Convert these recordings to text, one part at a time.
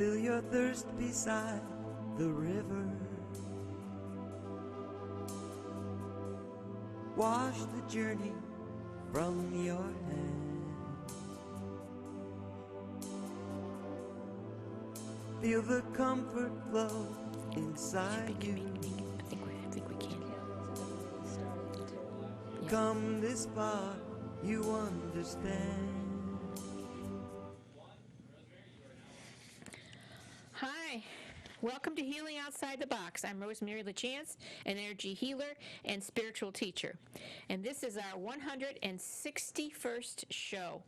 fill your thirst beside the river. Wash the journey from your hands. Feel the comfort flow inside you. I think we can. Yeah. Come this far, you understand. Hi, welcome to Healing Outside the Box. I'm Rosemary Lachance, an energy healer and spiritual teacher. And this is our 161st show.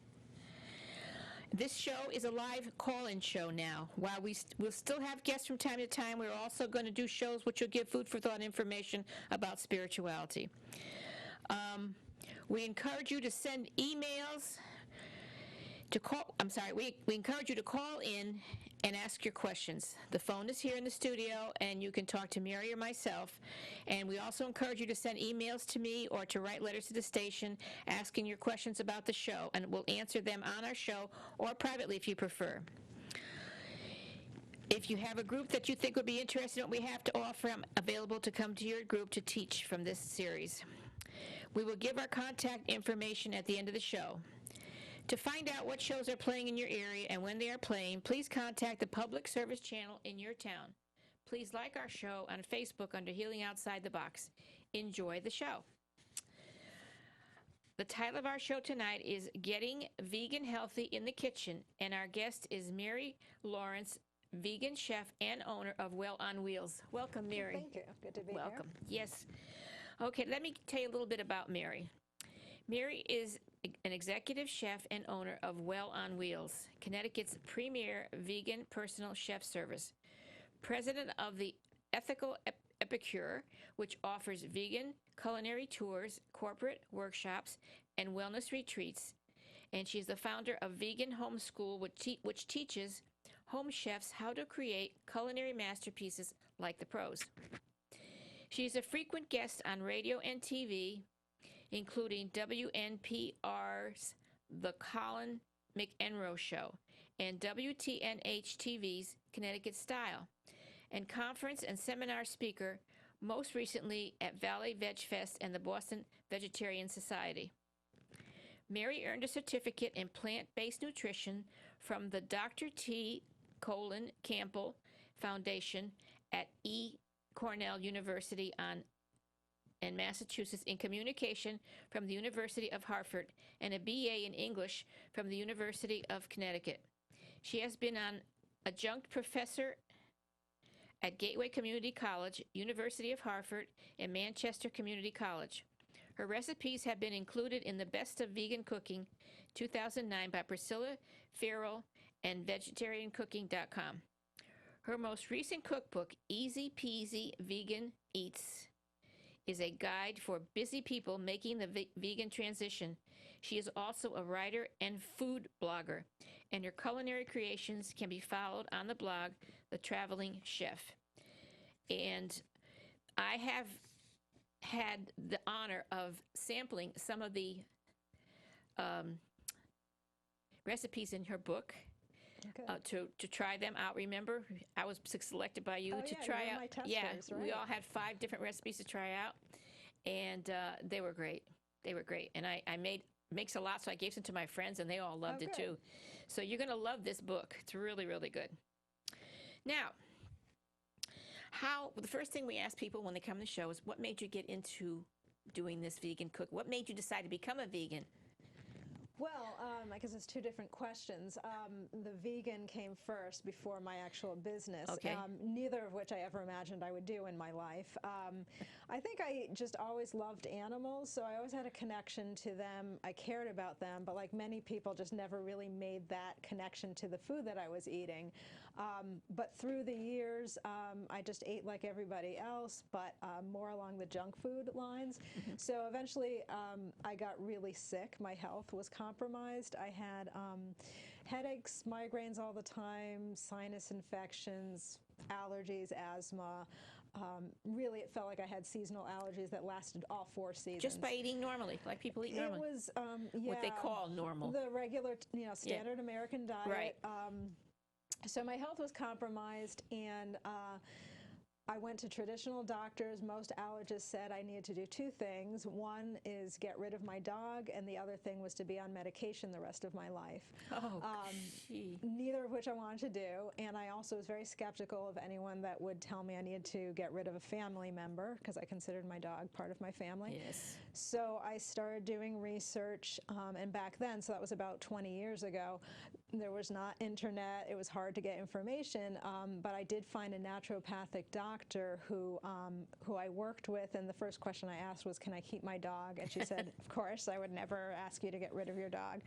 This show is a live call-in show now. While we'll still have guests from time to time, we're also going to do shows which will give food for thought information about spirituality. We encourage you to send emails to call. We encourage you to call in and ask your questions. The phone is here in the studio, and you can talk to Mary or myself. And we also encourage you to send emails to me or to write letters to the station asking your questions about the show, and we'll answer them on our show or privately if you prefer. If you have a group that you think would be interested in what we have to offer, I'm available to come to your group to teach from this series. We will give our contact information at the end of the show. To find out what shows are playing in your area and when they are playing, please contact the public service channel in your town. Please like our show on Facebook under Healing Outside the Box. Enjoy the show. The title of our show tonight is Getting Vegan Healthy in the Kitchen, and our guest is Mary Lawrence, vegan chef and owner of Well on Wheels. Welcome, Mary. Thank you. Good to be Welcome. Yes. Okay, let me tell you a little bit about Mary. Mary is an executive chef and owner of Well on Wheels, Connecticut's premier vegan personal chef service. President of the Ethical Epicure, which offers vegan culinary tours, corporate workshops, and wellness retreats. And she's the founder of Vegan Home School, which teaches home chefs how to create culinary masterpieces like the pros. She's a frequent guest on radio and TV, including WNPR's The Colin McEnroe Show and WTNH-TV's Connecticut Style, and conference and seminar speaker, most recently at Valley Veg Fest and the Boston Vegetarian Society. Mary earned a certificate in plant-based nutrition from the Dr. T. Campbell Foundation at Cornell University in Massachusetts in communication from the University of Hartford, and a BA in English from the University of Connecticut. She has been an adjunct professor at Gateway Community College, University of Hartford, and Manchester Community College. Her recipes have been included in the Best of Vegan Cooking 2009 by Priscilla Farrell and vegetariancooking.com. Her most recent cookbook, Easy Peasy Vegan Eats, is a guide for busy people making the vegan transition. She is also a writer and food blogger, and her culinary creations can be followed on the blog, The Traveling Chef. And I have had the honor of sampling some of the recipes in her book. To try them out. Remember, I was selected by you to try out. My testers, right? We all had 5 different recipes to try out, and they were great. They were great, and I makes a lot, so I gave some to my friends, and they all loved it too. So you're going to love this book. It's really, really good. Now, the first thing we ask people when they come to the show is, what made you get into doing this vegan cook? What made you decide to become a vegan? Well, I guess it's 2 different questions. The vegan came first before my actual business, neither of which I ever imagined I would do in my life. I think I just always loved animals, so I always had a connection to them. I cared about them, but like many people, just never really made that connection to the food that I was eating. But through the years, I just ate like everybody else, but more along the junk food lines. So eventually, I got really sick. My health was compromised. I had headaches, migraines all the time, sinus infections, allergies, asthma. Really, it felt like I had seasonal allergies that lasted all 4 seasons. Just by eating normally, like people eat normally? It was, what they call normal. The regular, standard American diet. Right. So my health was compromised, and I went to traditional doctors. Most allergists said I needed to do two things. One is get rid of my dog, and the other thing was to be on medication the rest of my life. Oh, gee. Neither of which I wanted to do, and I also was very skeptical of anyone that would tell me I needed to get rid of a family member, because I considered my dog part of my family. Yes. So I started doing research, and back then, so that was about 20 years ago, there was not internet. It was hard to get information, but I did find a naturopathic doctor who I worked with, and the first question I asked was, can I keep my dog? And she said, of course, I would never ask you to get rid of your dog.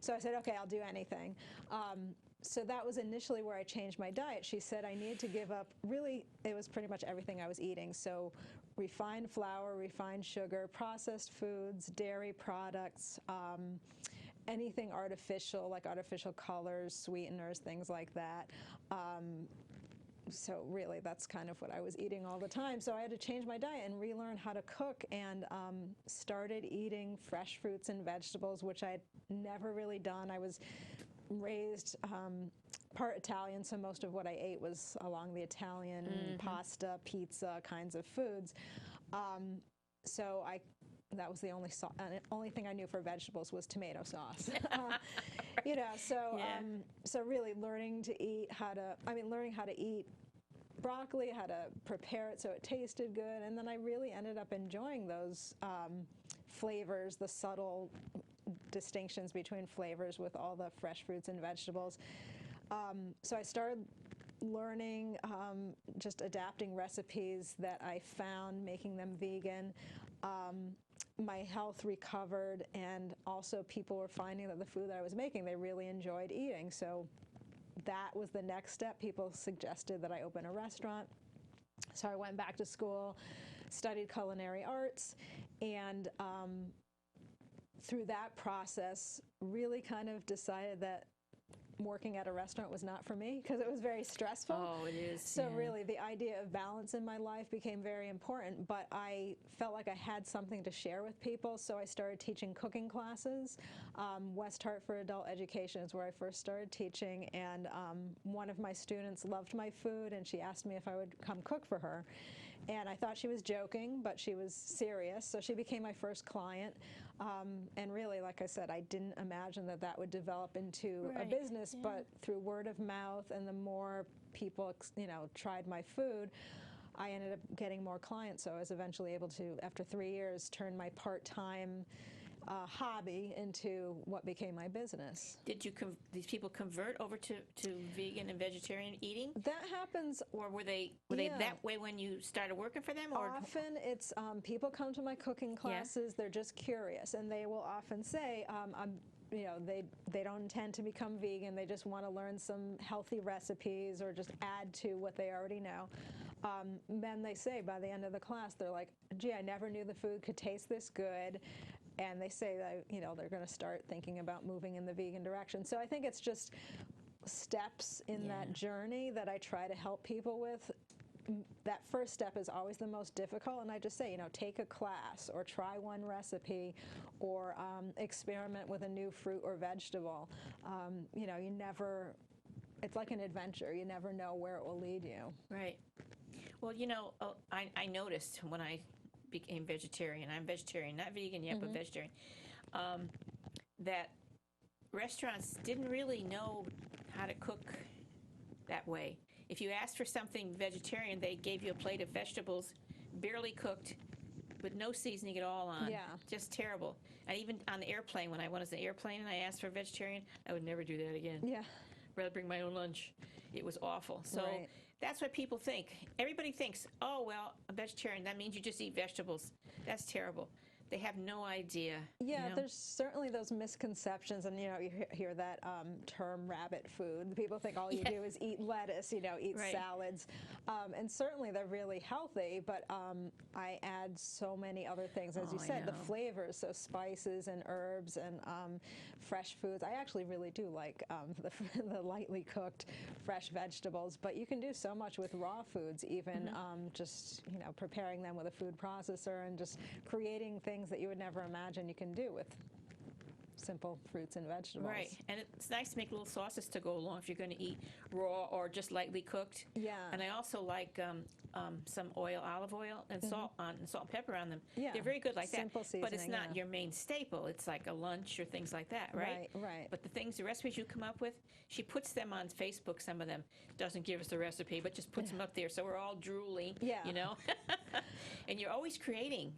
So I said, okay, I'll do anything. So that was initially where I changed my diet. She said I needed to give up, really, it was pretty much everything I was eating. So refined flour, refined sugar, processed foods, dairy products, anything artificial, like artificial colors, sweeteners, things like that. So really, that's kind of what I was eating all the time. So I had to change my diet and relearn how to cook, and started eating fresh fruits and vegetables, which I had never really done. I was raised part Italian, so most of what I ate was along the Italian pasta, pizza kinds of foods. So that was the only thing I knew for vegetables was tomato sauce. You know, so so really learning how to eat broccoli, how to prepare it so it tasted good, and then I really ended up enjoying those flavors, the subtle distinctions between flavors with all the fresh fruits and vegetables. So I started learning, just adapting recipes that I found, making them vegan. My health recovered, and also people were finding that the food that I was making, they really enjoyed eating. So that was the next step. People suggested that I open a restaurant. So I went back to school, studied culinary arts, and through that process, really kind of decided that working at a restaurant was not for me, because it was very stressful. Oh, it is. So really, the idea of balance in my life became very important, but I felt like I had something to share with people, so I started teaching cooking classes. West Hartford Adult Education is where I first started teaching, and one of my students loved my food, and she asked me if I would come cook for her. And I thought she was joking, but she was serious, so she became my first client. And really, like I said, I didn't imagine that that would develop into a business, but through word of mouth, and the more people, you know, tried my food, I ended up getting more clients. So I was eventually able to, after 3 years, turn my part-time hobby into what became my business. Did these people convert over to vegan and vegetarian eating? That happens. Or were they that way when you started working for them? Or often it's people come to my cooking classes. They're just curious, and they will often say, you know, they don't intend to become vegan. They just want to learn some healthy recipes or just add to what they already know. Then they say by the end of the class, they're like, gee, I never knew the food could taste this good. And they say that, you know, they're going to start thinking about moving in the vegan direction. So I think it's just steps in that journey that I try to help people with. That first step is always the most difficult, and I just say, you know, take a class or try one recipe or experiment with a new fruit or vegetable. You know, it's like an adventure. You never know where it will lead you. Right. Well, you know, I noticed when I became vegetarian, I'm vegetarian, not vegan yet, but vegetarian, that restaurants didn't really know how to cook that way. If you asked for something vegetarian, they gave you a plate of vegetables, barely cooked, with no seasoning at all on. Yeah. Just terrible. And even on the airplane, when I went on the airplane and I asked for vegetarian, I would never do that again. Yeah. Rather bring my own lunch. It was awful. So that's what people think. Everybody thinks, oh, well, a vegetarian, that means you just eat vegetables. That's terrible. They have no idea. Yeah, you know? There's certainly those misconceptions, and you know, you hear that term rabbit food. People think all you do is eat lettuce, you know, eat salads, and certainly they're really healthy, but I add so many other things, as you said, the flavors, so spices and herbs and fresh foods. I actually really do like the lightly cooked fresh vegetables, but you can do so much with raw foods, even just, you know, preparing them with a food processor and just creating things that you would never imagine you can do with simple fruits and vegetables. Right, and it's nice to make little sauces to go along if you're going to eat raw or just lightly cooked. Yeah. And I also like some olive oil, and salt and salt and pepper on them. Yeah. They're very good like Simple that. But it's seasoning, not your main staple. It's like a lunch or things like that, right? Right. But the recipes you come up with, she puts them on Facebook. Some of them doesn't give us the recipe, but just puts them up there, so we're all drooling. Yeah. You know. And you're always creating.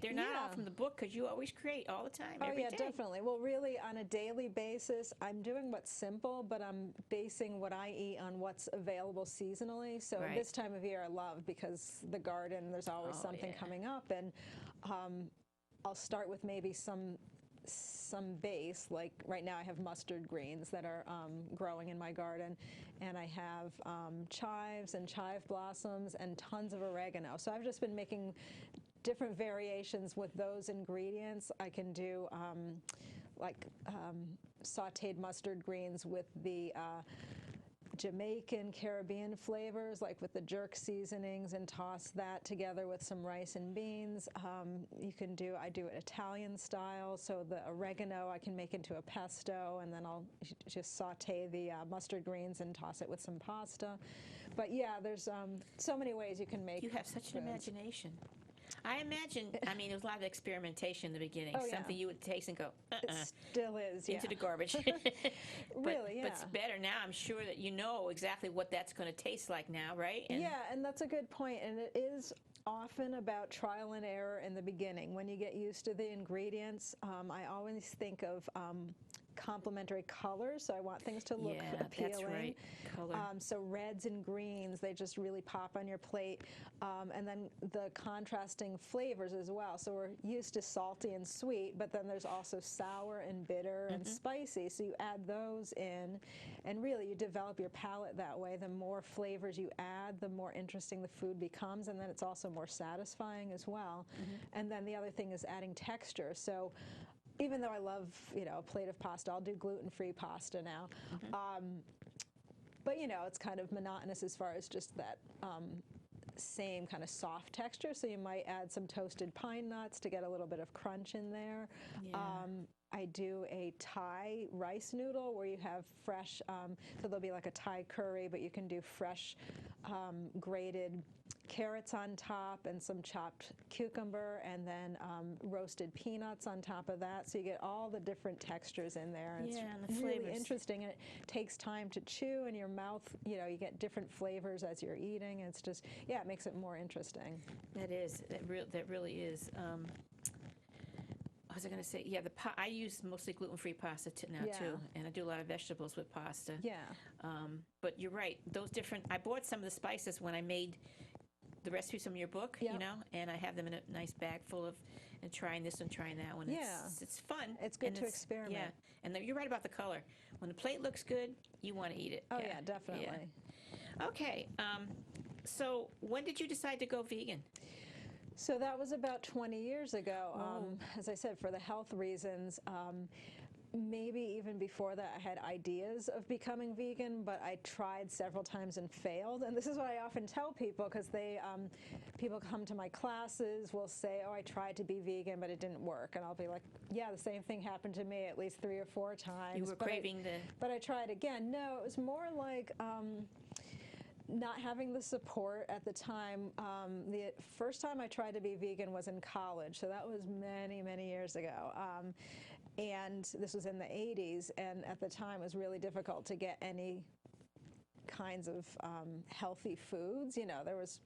They're not all from the book, because you always create all the time, every day. Definitely. Well, really, on a daily basis, I'm doing what's simple, but I'm basing what I eat on what's available seasonally. So this time of year I love, because the garden, there's always something coming up, and I'll start with maybe some base. Like right now I have mustard greens that are growing in my garden, and I have chives and chive blossoms and tons of oregano. So I've just been making different variations with those ingredients. I can do sauteed mustard greens with the Jamaican, Caribbean flavors, like with the jerk seasonings, and toss that together with some rice and beans. I do it Italian style, so the oregano I can make into a pesto, and then I'll just saute the mustard greens and toss it with some pasta. But yeah, there's so many ways you can make. You have such an imagination. I imagine, it was a lot of experimentation in the beginning. Something you would taste and go, It still is, into the garbage. Really, But it's better now. I'm sure that you know exactly what that's going to taste like now, right? And that's a good point. And it is often about trial and error in the beginning. When you get used to the ingredients, I always think of complementary colors, so I want things to look appealing. That's right. Color. So reds and greens, they just really pop on your plate. And then the contrasting flavors as well. So we're used to salty and sweet, but then there's also sour and bitter and spicy. So you add those in, and really you develop your palate that way. The more flavors you add, the more interesting the food becomes, and then it's also more satisfying as well. And then the other thing is adding texture. So even though I love, a plate of pasta, I'll do gluten-free pasta now. But, it's kind of monotonous as far as just that same kind of soft texture. So you might add some toasted pine nuts to get a little bit of crunch in there. I do a Thai rice noodle where you have fresh, so there'll be like a Thai curry, but you can do fresh grated carrots on top and some chopped cucumber, and then roasted peanuts on top of that. So you get all the different textures in there. And and the it's flavors. really interesting, and it takes time to chew in your mouth. You get different flavors as you're eating. It's just, it makes it more interesting. That is. That really is. What was I going to say? Yeah, I use mostly gluten-free pasta now too, and I do a lot of vegetables with pasta. But you're right. Those different. I bought some of the spices when I made the recipes from your book, and I have them in a nice bag full of, and trying this and trying that one. It's fun. It's good to experiment. Yeah, and you're right about the color. When the plate looks good, you want to eat it. Oh yeah, definitely. Yeah. Okay, so when did you decide to go vegan? So that was about 20 years ago. As I said, for the health reasons. Maybe even before that, I had ideas of becoming vegan, but I tried several times and failed. And this is what I often tell people, because people come to my classes, will say, "Oh, I tried to be vegan, but it didn't work." And I'll be like, "Yeah, the same thing happened to me at least 3 or 4 times." You were craving But I tried again. No, it was more like not having the support at the time. The first time I tried to be vegan was in college, so that was many, many years ago. And this was in the 80s, and at the time it was really difficult to get any kinds of healthy foods. There was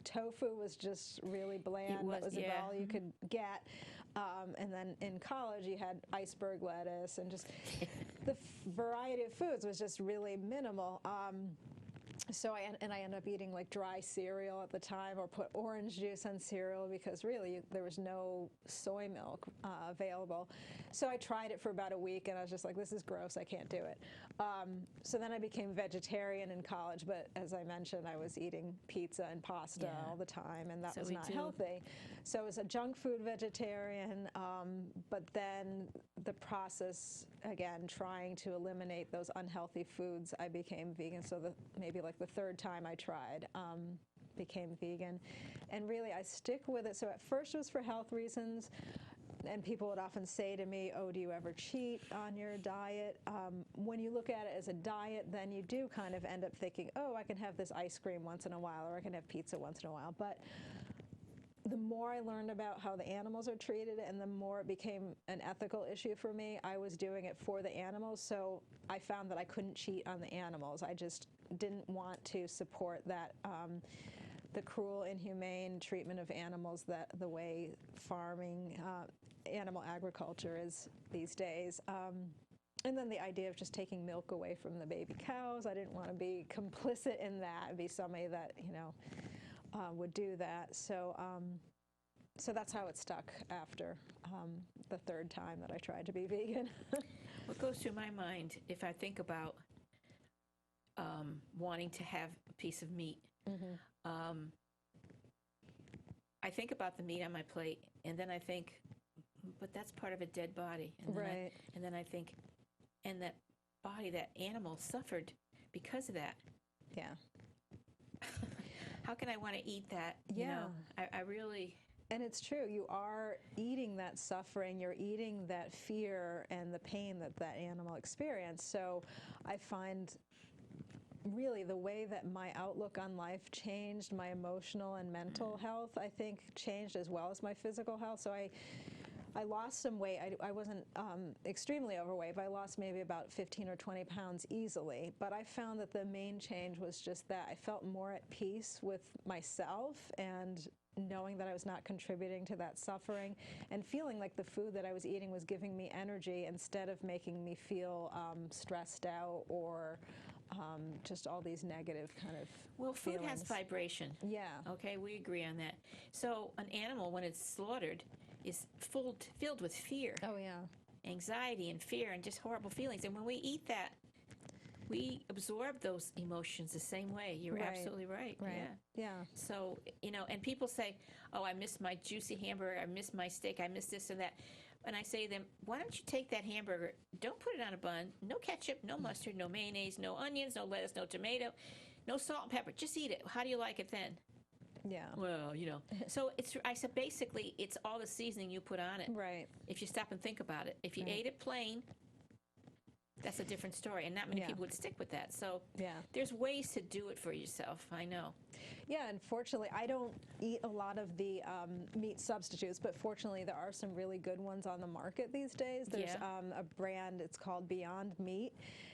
tofu was just really bland. That was about all you could get. And then in college you had iceberg lettuce, and just the variety of foods was just really minimal. So I ended up eating like dry cereal at the time, or put orange juice on cereal, because really there was no soy milk available. So I tried it for about a week, and I was just like, this is gross, I can't do it. So then I became vegetarian in college, but as I mentioned, I was eating pizza and pasta all the time, and that was not healthy. So I was a junk food vegetarian, but then the process, again, trying to eliminate those unhealthy foods, I became vegan. So maybe like the 3rd time I tried, became vegan. And really, I stick with it. So at first it was for health reasons. and people would often say to me, oh, do you ever cheat on your diet? When you look at it as a diet, then you do kind of end up thinking, oh, I can have this ice cream once in a while, or I can have pizza once in a while. But the more I learned about how the animals are treated and the more it became an ethical issue for me, I was doing it for the animals. So I found that I couldn't cheat on the animals. I just didn't want to support that, the cruel, inhumane treatment of animals, that the way farming, animal agriculture is these days. And then the idea of just taking milk away from the baby cows. I didn't want to be complicit in that, be somebody that, would do that. So, so that's how it stuck after the third time that I tried to be vegan. What goes through my mind if I think about wanting to have a piece of meat? I think about the meat on my plate, and then I think, but that's part of a dead body. And then Right. and then I think, and that body, that animal suffered because of that. Yeah. How can I want to eat that? Yeah. I really... And it's true. You are eating that suffering. You're eating that fear and the pain that that animal experienced. So I find really the way that my outlook on life changed, my emotional and mental health, I think, changed as well as my physical health. So I lost some weight. I wasn't extremely overweight, but I lost maybe about 15 or 20 pounds easily. But I found that the main change was just that I felt more at peace with myself and knowing that I was not contributing to that suffering and feeling like the food that I was eating was giving me energy instead of making me feel stressed out or just all these negative kind of food feelings. has vibration. Yeah. Okay, we agree on that. So an animal, when it's slaughtered, is filled with fear. Oh, yeah. Anxiety and fear and just horrible feelings. And when we eat that, we absorb those emotions the same way. You're Right. absolutely right. Right. Yeah. Yeah. So, and people say, oh, I miss my juicy hamburger, I miss my steak, I miss this and that. And I say to them, why don't you take that hamburger, don't put it on a bun, no ketchup, no mustard, no mayonnaise, no onions, no lettuce, no tomato, no salt and pepper, just eat it. How do you like it then? Yeah. Well, so I said basically it's all the seasoning you put on it. Right. If you stop and think about it. If you ate it plain, that's a different story, and not many people would stick with that. So there's ways to do it for yourself, I know. Yeah, and fortunately, I don't eat a lot of the meat substitutes, but fortunately, there are some really good ones on the market these days. There's a brand, it's called Beyond Meat,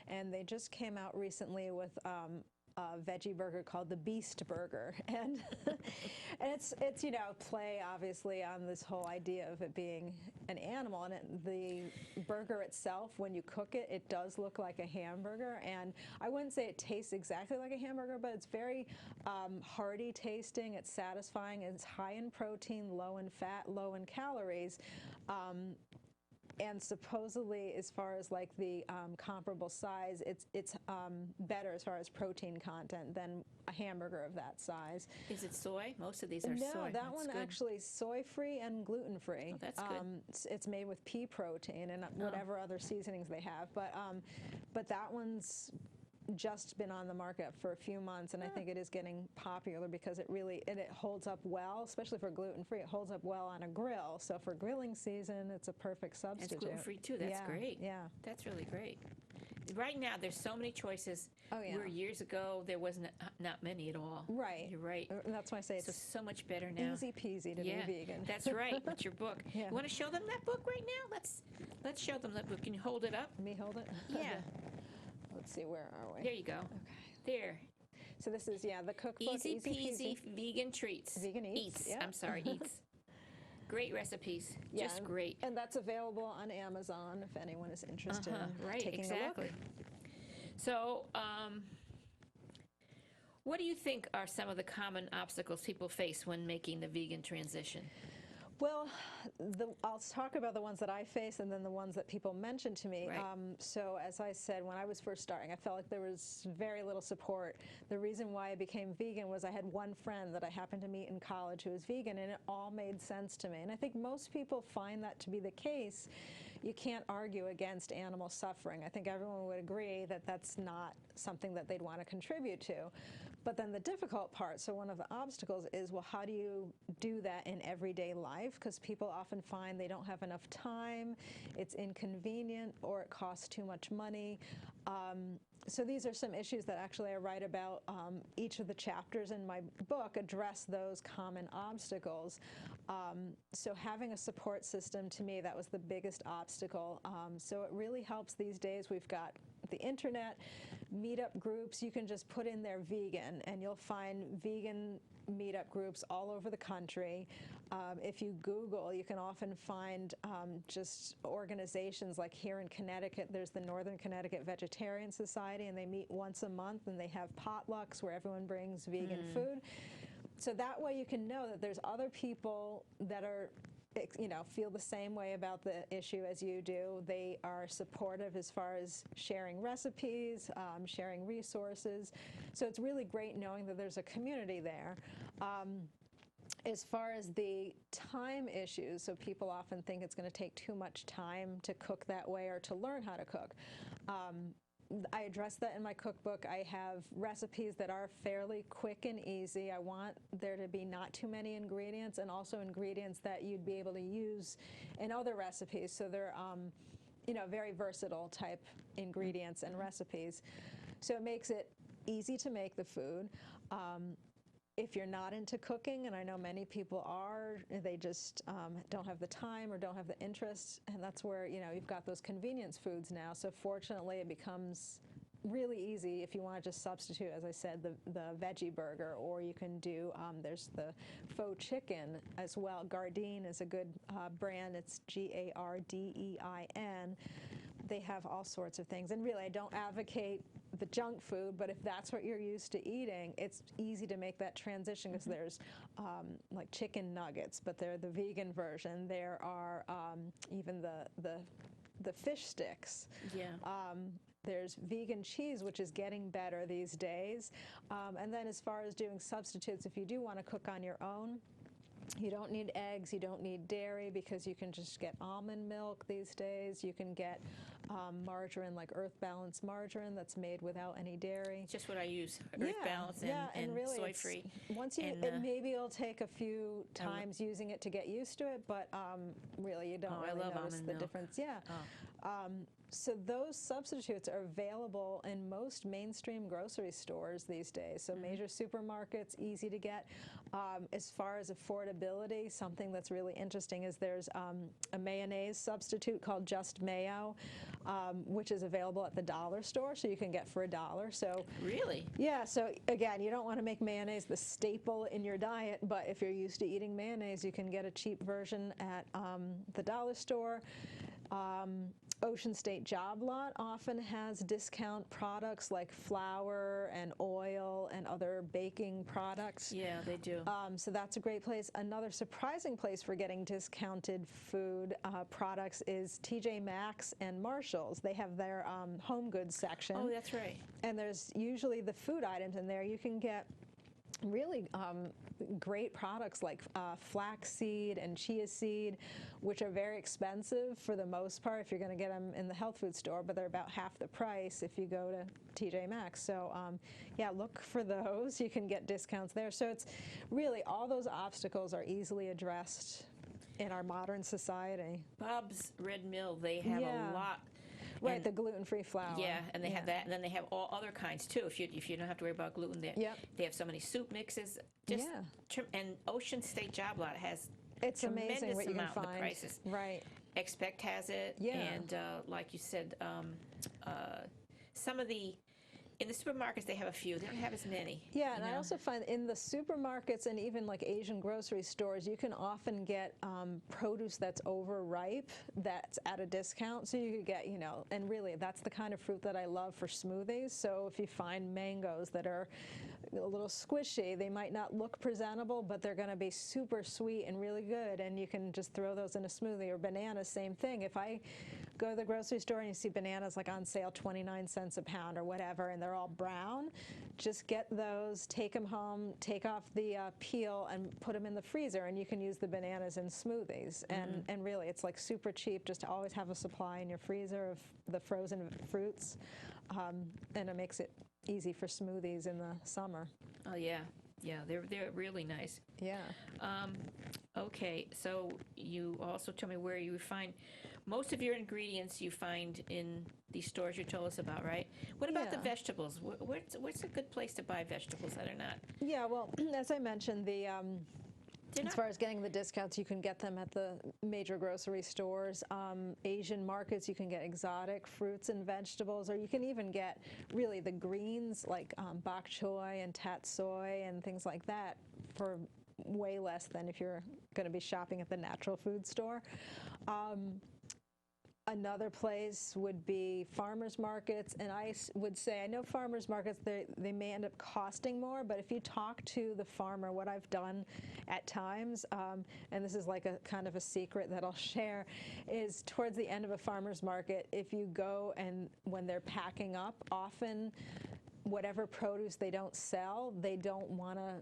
and they just came out recently with a veggie burger called the Beast Burger, and and it's play obviously on this whole idea of it being an animal, and the burger itself, when you cook it, it does look like a hamburger, and I wouldn't say it tastes exactly like a hamburger, but it's very hearty tasting, it's satisfying, it's high in protein, low in fat, low in calories. And supposedly, as far as like the comparable size, it's better as far as protein content than a hamburger of that size. Is it soy? Most of these are soy. No, that That's one good. actually is soy-free and gluten-free. Oh, that's good. It's made with pea protein and whatever other seasonings they have. But that one's just been on the market for a few months, and I think it is getting popular because it holds up well, especially for gluten-free. It holds up well on a grill. So for grilling season, it's a perfect substitute. It's gluten-free too. That's great. Yeah. That's really great. Right now, there's so many choices. Oh, yeah. Where years ago, there wasn't not many at all. Right. You're right. And that's why I say it's so much better now. easy peasy to be vegan. That's right. With your book. Yeah. You want to show them that book right now? Let's show them that book. Can you hold it up? Me hold it? Yeah. Let's see, where are we? There you go. Okay. There. So this is, the cookbook. Easy peasy vegan treats. Vegan eats. Yeah. I'm sorry, eats. Great recipes. Yeah, Just great. And that's available on Amazon if anyone is interested in taking a look. So, what do you think are some of the common obstacles people face when making the vegan transition? Well, I'll talk about the ones that I face and then the ones that people mention to me. Right. So as I said, when I was first starting, I felt like there was very little support. The reason why I became vegan was I had one friend that I happened to meet in college who was vegan, and it all made sense to me. And I think most people find that to be the case. You can't argue against animal suffering. I think everyone would agree that that's not something that they'd want to contribute to. But then the difficult part, so one of the obstacles is, well, how do you do that in everyday life? Because people often find they don't have enough time, it's inconvenient, or it costs too much money. So these are some issues that actually I write about. Each of the chapters in my book address those common obstacles. So having a support system, to me, that was the biggest obstacle. So it really helps these days. We've got the internet, meetup groups. You can just put in there vegan, and you'll find vegan meetup groups all over the country. If you Google, you can often find just organizations like here in Connecticut, there's the Northern Connecticut Vegetarian Society, and they meet once a month, and they have potlucks where everyone brings vegan food. So that way you can know that there's other people that are, feel the same way about the issue as you do. They are supportive as far as sharing recipes, sharing resources. So it's really great knowing that there's a community there. As far as the time issues, so people often think it's going to take too much time to cook that way or to learn how to cook. I address that in my cookbook. I have recipes that are fairly quick and easy. I want there to be not too many ingredients, and also ingredients that you'd be able to use in other recipes. So they're, very versatile type ingredients and recipes. So it makes it easy to make the food. If you're not into cooking, and I know many people are, they just don't have the time or don't have the interest, and that's where, you've got those convenience foods now. So fortunately, it becomes really easy if you want to just substitute, as I said, the veggie burger, or you can do, there's the faux chicken as well. Gardein is a good brand. It's Gardein. They have all sorts of things. And really, I don't advocate the junk food, but if that's what you're used to eating, it's easy to make that transition, because there's like chicken nuggets, but they're the vegan version. There are even the fish sticks. Yeah. There's vegan cheese, which is getting better these days. And then as far as doing substitutes, if you do want to cook on your own, you don't need eggs, you don't need dairy, because you can just get almond milk these days. You can get margarine, like Earth Balance margarine, that's made without any dairy. Just what I use, Earth Balance and really soy-free. Once you, maybe it'll take a few times using it to get used to it, but really you don't really notice the difference. Yeah. So those substitutes are available in most mainstream grocery stores these days. So major supermarkets, easy to get. As far as affordability, something that's really interesting is there's a mayonnaise substitute called Just Mayo, which is available at the dollar store, so you can get for $1. So really? Yeah. So again, you don't want to make mayonnaise the staple in your diet, but if you're used to eating mayonnaise, you can get a cheap version at the dollar store. Ocean State Job Lot often has discount products like flour and oil and other baking products. Yeah, they do. So that's a great place. Another surprising place for getting discounted food products is TJ Maxx and Marshall's. They have their home goods section. Oh, that's right. And there's usually the food items in there. You can get really great products like flaxseed and chia seed, which are very expensive for the most part if you're going to get them in the health food store, but they're about half the price if you go to TJ Maxx. So yeah, look for those. You can get discounts there. So it's really, all those obstacles are easily addressed in our modern society. Bob's Red Mill, they have a lot. Right, the gluten-free flour. Yeah, and they have that, and then they have all other kinds too. If you don't have to worry about gluten, they have so many soup mixes. And Ocean State Job Lot has amazing what you can find. The prices. Right. Expect has it, and like you said, some of the. In the supermarkets, they have a few. They don't have as many. Yeah, and I also find in the supermarkets and even like Asian grocery stores, you can often get produce that's overripe that's at a discount. So you could get, and really that's the kind of fruit that I love for smoothies. So if you find mangoes that are a little squishy, they might not look presentable, but they're going to be super sweet and really good, and you can just throw those in a smoothie. Or bananas, same thing. If I go to the grocery store and you see bananas like on sale 29 cents a pound or whatever, and they're all brown, just get those, take them home, take off the peel, and put them in the freezer, and you can use the bananas in smoothies. And really, it's like super cheap just to always have a supply in your freezer of the frozen fruits, and it makes it easy for smoothies in the summer. Oh yeah, yeah, they're really nice. Yeah. Okay, so you also told me where you find most of your ingredients you find in these stores you told us about, right? What about the Yeah. vegetables? What's a good place to buy vegetables that are not? Yeah, well, as I mentioned, They're as not far as getting the discounts, you can get them at the major grocery stores. Asian markets, you can get exotic fruits and vegetables, or you can even get really the greens like bok choy and tatsoi and things like that for way less than if you're going to be shopping at the natural food store. Another place would be farmers markets, and I would say, I know farmers markets, they may end up costing more, but if you talk to the farmer, what I've done at times, and this is like a kind of a secret that I'll share, is towards the end of a farmer's market, if you go and when they're packing up, often whatever produce they don't sell, they don't want to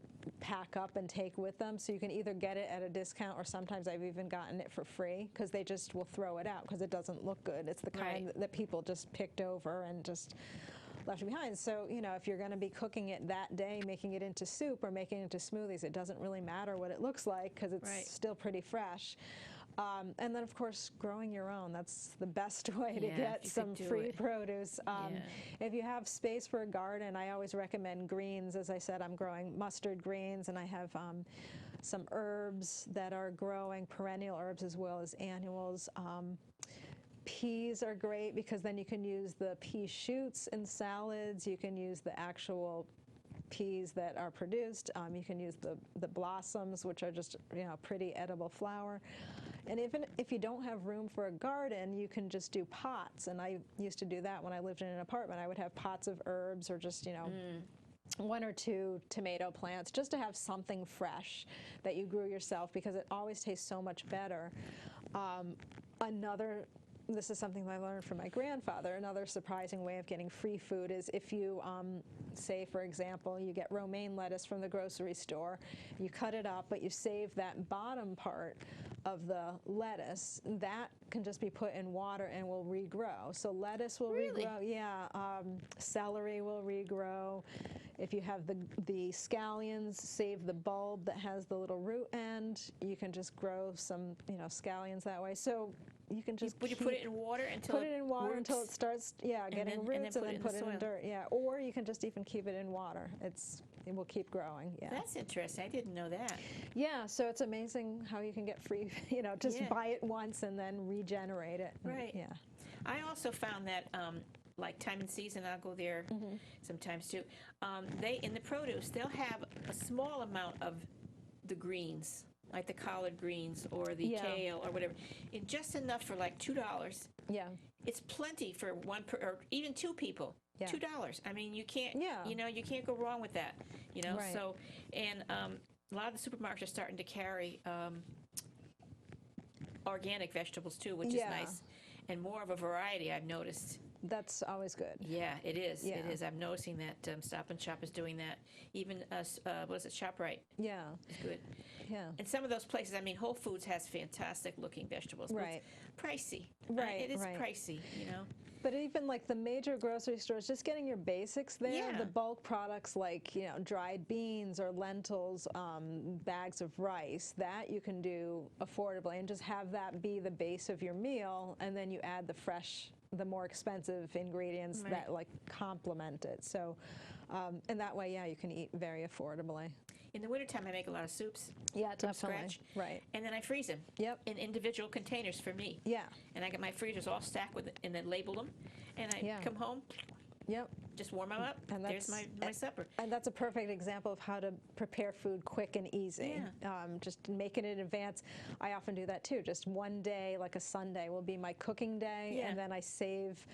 pack up and take with them. So you can either get it at a discount, or sometimes I've even gotten it for free because they just will throw it out because it doesn't look good. It's the kind that people just picked over and just left behind. So, you know, if you're going to be cooking it that day, making it into soup or making it into smoothies, it doesn't really matter what it looks like because it's still pretty fresh. And then, of course, growing your own. That's the best way to get some free produce. If you have space for a garden, I always recommend greens. As I said, I'm growing mustard greens, and I have some herbs that are growing, perennial herbs as well as annuals. Peas are great because then you can use the pea shoots in salads. You can use the actual peas that are produced. You can use the blossoms, which are just, you know, pretty edible flower. And even if you don't have room for a garden, you can just do pots. And I used to do that when I lived in an apartment. I would have pots of herbs, or just, you know, one or two tomato plants, just to have something fresh that you grew yourself, because it always tastes so much better. This is something that I learned from my grandfather. Another surprising way of getting free food is if you, say, for example, you get romaine lettuce from the grocery store, you cut it up, but you save that bottom part of the lettuce. That can just be put in water and will regrow. So lettuce will regrow. Yeah, celery will regrow. If you have the scallions, save the bulb that has the little root end. You can just grow some, you know, scallions that way. So you can just Would you put it in water until until it starts getting roots, and then put it in dirt. Yeah, or you can just even keep it in water. It will keep growing. Yeah, that's interesting. I didn't know that. Yeah, so it's amazing how you can get free. You know, just buy it once and then regenerate it. Right. Yeah. I also found that. Like time and season, I'll go there sometimes too. They in the produce, they'll have a small amount of the greens, like the collard greens or the kale or whatever, in just enough for like $2. Yeah, it's plenty for or even two people. Yeah. $2. I mean, you can't. You know, you can't go wrong with that. You know, so and a lot of the supermarkets are starting to carry organic vegetables too, which is nice, and more of a variety. I've noticed. That's always good. Yeah, it is. Yeah. It is. I'm noticing that Stop and Shop is doing that. Even what is it, ShopRite? Yeah, it's good. Yeah, and some of those places. I mean, Whole Foods has fantastic looking vegetables. But it's pricey. It is pricey. You know. But even like the major grocery stores, just getting your basics there. Yeah. The bulk products like, you know, dried beans or lentils, bags of rice, that you can do affordably, and just have that be the base of your meal, and then you add the more expensive ingredients that like complement it. So, and that way, you can eat very affordably. In the wintertime, I make a lot of soups. Yeah, from definitely. Scratch. Right. And then I freeze them. Yep. In individual containers for me. Yeah. And I get my freezers all stacked with it, and then label them. And I come home. Yep. Just warm them up. And there's my supper. And that's a perfect example of how to prepare food quick and easy. Yeah. Just make it in advance. I often do that too. Just one day, like a Sunday, will be my cooking day, and then I save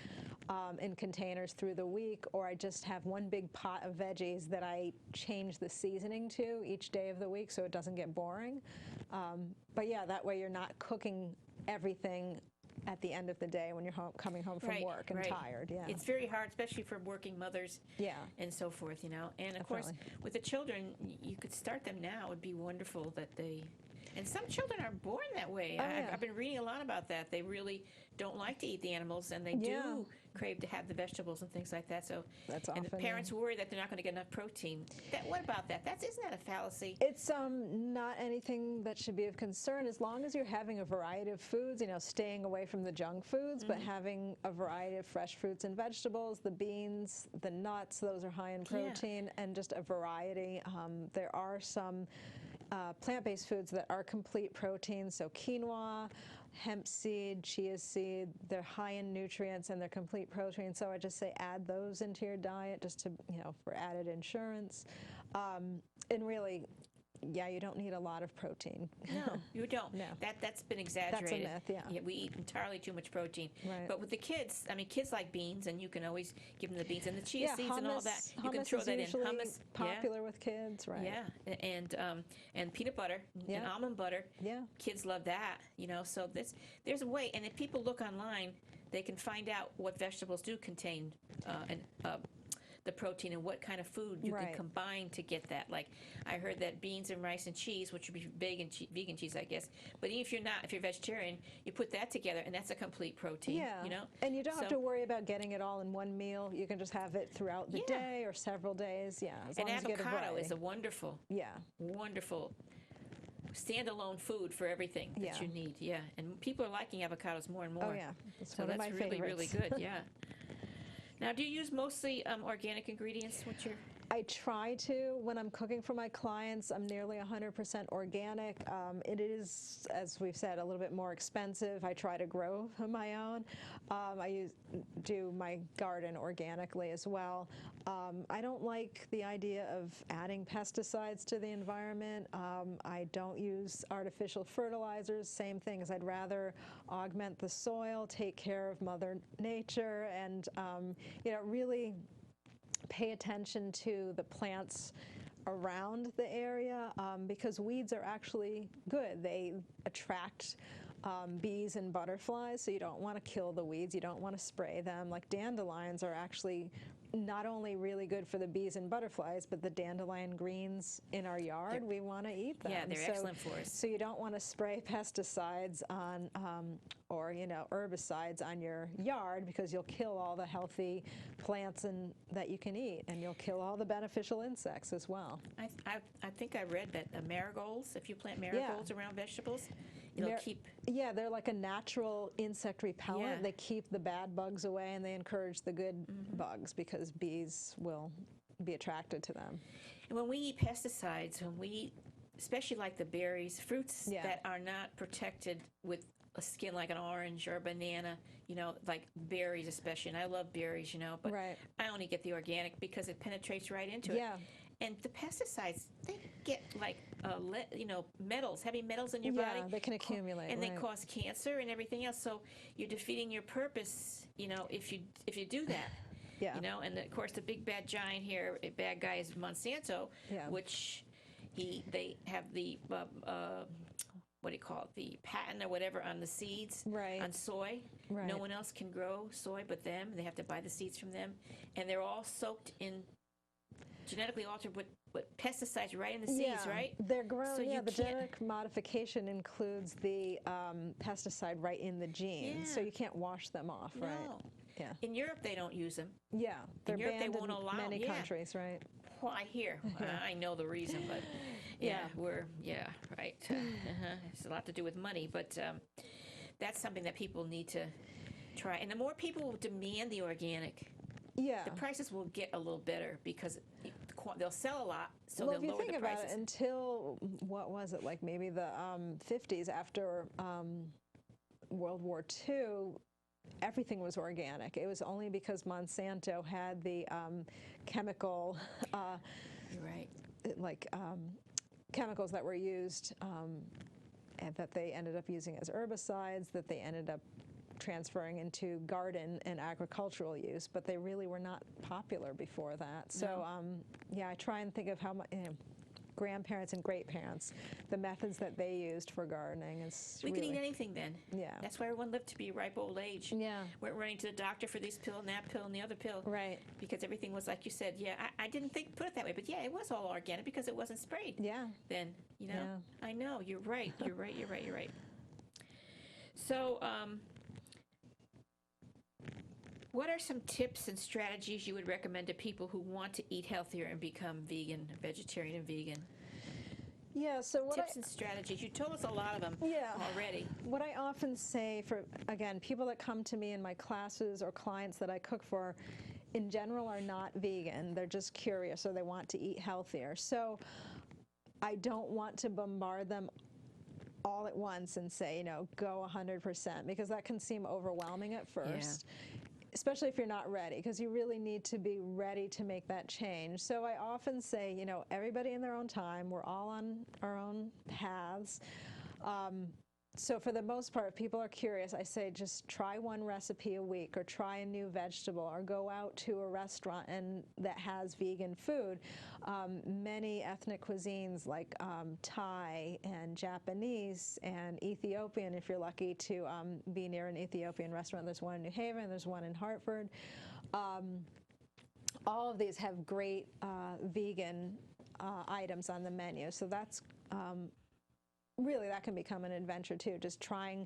in containers through the week, or I just have one big pot of veggies that I change the seasoning to each day of the week, so it doesn't get boring. But yeah, that way you're not cooking everything at the end of the day when you're coming home from work and tired. Yeah, it's very hard, especially for working mothers. Yeah, and so forth. And of course, with the children, you could start them now. It would be wonderful that they. And some children are born that way. I've been reading a lot about that. They really don't like to eat the animals, and they do crave to have the vegetables and things like that. So that's and often, the parents worry that they're not going to get enough protein. What about that? Isn't that a fallacy? It's not anything that should be of concern as long as you're having a variety of foods. Staying away from the junk foods, but having a variety of fresh fruits and vegetables, the beans, the nuts. Those are high in protein, and just a variety. There are some plant-based foods that are complete protein, so quinoa, hemp seed, chia seed, they're high in nutrients and they're complete protein. So I just say add those into your diet just to, for added insurance. And really, you don't need a lot of protein. No, you don't. No. That's been exaggerated. That's a myth, yeah. We eat entirely too much protein. Right. But with the kids, kids like beans, and you can always give them the beans and the chia seeds hummus, and all that. You can hummus throw is that in. usually Hummus, popular with kids, right? Yeah, and peanut butter and almond butter. Yeah. Kids love that, So there's a way, and if people look online, they can find out what vegetables do contain the protein and what kind of food you can combine to get that. Like I heard that beans and rice and cheese, which would be vegan cheese, I guess. But even if you're vegetarian, you put that together, and that's a complete protein. Yeah. And you don't have to worry about getting it all in one meal. You can just have it throughout the day or several days. Yeah. As long as you get a variety. Avocado is a wonderful standalone food for everything that you need. Yeah. And people are liking avocados more and more. Oh yeah. So that's really, really good. Yeah. Now, do you use mostly organic ingredients? I try to. When I'm cooking for my clients, I'm nearly 100% organic. It is, as we've said, a little bit more expensive. I try to grow my own. I do my garden organically as well. I don't like the idea of adding pesticides to the environment. I don't use artificial fertilizers. Same thing, as I'd rather augment the soil, take care of Mother Nature, and really pay attention to the plants around the area because weeds are actually good. They attract bees and butterflies, so you don't want to kill the weeds. You don't want to spray them. Like dandelions are actually not only really good for the bees and butterflies, but the dandelion greens in our yard, we want to eat them. Yeah, they're excellent for us. So you don't want to spray pesticides on or herbicides on your yard, because you'll kill all the healthy plants that you can eat, and you'll kill all the beneficial insects as well. I think I read that marigolds, if you plant marigolds around vegetables, it'll keep... Yeah, they're like a natural insect repellent. Yeah. They keep the bad bugs away, and they encourage the good bugs, because bees will be attracted to them. And when we eat pesticides, especially like the berries, fruits that are not protected with a skin like an orange or a banana, like berries especially, and I love berries, but I only get the organic because it penetrates right into it. And the pesticides, they get like, metals, heavy metals in your body. Yeah, they can accumulate, and they cause cancer and everything else. So you're defeating your purpose, if you do that. Yeah. And of course the big bad giant here, bad guy, is Monsanto, which they have the what do you call it, the patent or whatever on the seeds, on soy. No one else can grow soy but them. They have to buy the seeds from them, and they're all soaked in genetically altered with pesticides right in the seeds, right? They're grown. So the genetic modification includes the pesticide right in the genes, so you can't wash them off, right? Yeah. In Europe, they don't use them. Yeah, they're in Europe, banned they won't allow many countries, right? Well, I hear. I know the reason, but right. It's a lot to do with money, but that's something that people need to try. And the more people demand the organic, the prices will get a little better, because they'll sell a lot, so they'll lower the prices. Well, if you think about it, until, what was it, like maybe the 50s, after World War II, everything was organic. It was only because Monsanto had the chemical, chemicals that were used, and that they ended up using as herbicides, that they ended up transferring into garden and agricultural use, but they really were not popular before that. So, I try and think of how much, grandparents and great-parents, the methods that they used for gardening. We can eat anything then. Yeah. That's why everyone lived to be ripe old age. Yeah. Weren't running to the doctor for this pill and that pill and the other pill. Right. Because everything was, like you said, yeah, I didn't put it that way, but yeah, it was all organic because it wasn't sprayed. Yeah. Then, you know. Yeah. I know, you're right. You're right. So, what are some tips and strategies you would recommend to people who want to eat healthier and become vegan, vegetarian and vegan? Yeah, so tips and strategies. You told us a lot of them already. What I often say for, again, people that come to me in my classes or clients that I cook for, in general are not vegan. They're just curious or they want to eat healthier. So I don't want to bombard them all at once and say, you know, go 100%, because that can seem overwhelming at first. Yeah. Especially if you're not ready, because you really need to be ready to make that change. So I often say, you know, everybody in their own time, we're all on our own paths. So for the most part, if people are curious, I say just try one recipe a week, or try a new vegetable, or go out to a restaurant that has vegan food. Many ethnic cuisines like Thai and Japanese and Ethiopian, if you're lucky to be near an Ethiopian restaurant. There's one in New Haven, there's one in Hartford. All of these have great vegan items on the menu. So that's really, that can become an adventure too, just trying